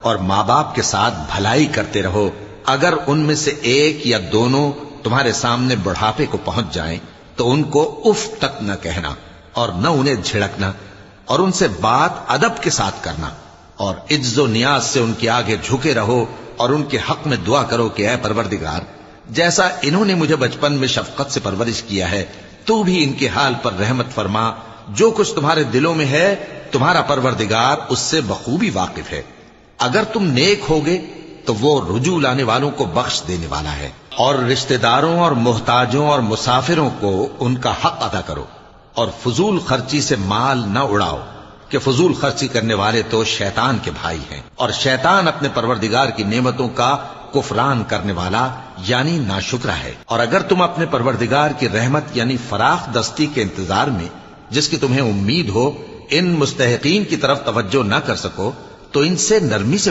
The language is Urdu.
اور ماں باپ کے ساتھ بھلائی کرتے رہو، اگر ان میں سے ایک یا دونوں تمہارے سامنے بڑھاپے کو پہنچ جائیں تو ان کو اف تک نہ کہنا اور نہ انہیں جھڑکنا، اور ان سے بات ادب کے ساتھ کرنا، اور عجز و نیاز سے ان کے آگے جھکے رہو اور ان کے حق میں دعا کرو کہ اے پروردگار، جیسا انہوں نے مجھے بچپن میں شفقت سے پرورش کیا ہے تو بھی ان کے حال پر رحمت فرما، جو کچھ تمہارے دلوں میں ہے تمہارا پروردگار اس سے بخوبی واقف ہے، اگر تم نیک ہوگے تو وہ رجوع لانے والوں کو بخش دینے والا ہے۔ اور رشتہ داروں اور محتاجوں اور مسافروں کو ان کا حق ادا کرو، اور فضول خرچی سے مال نہ اڑاؤ کہ فضول خرچی کرنے والے تو شیطان کے بھائی ہیں، اور شیطان اپنے پروردگار کی نعمتوں کا کفران کرنے والا یعنی ناشکرا ہے۔ اور اگر تم اپنے پروردگار کی رحمت یعنی فراخ دستی کے انتظار میں جس کی تمہیں امید ہو ان مستحقین کی طرف توجہ نہ کر سکو تو ان سے نرمی سے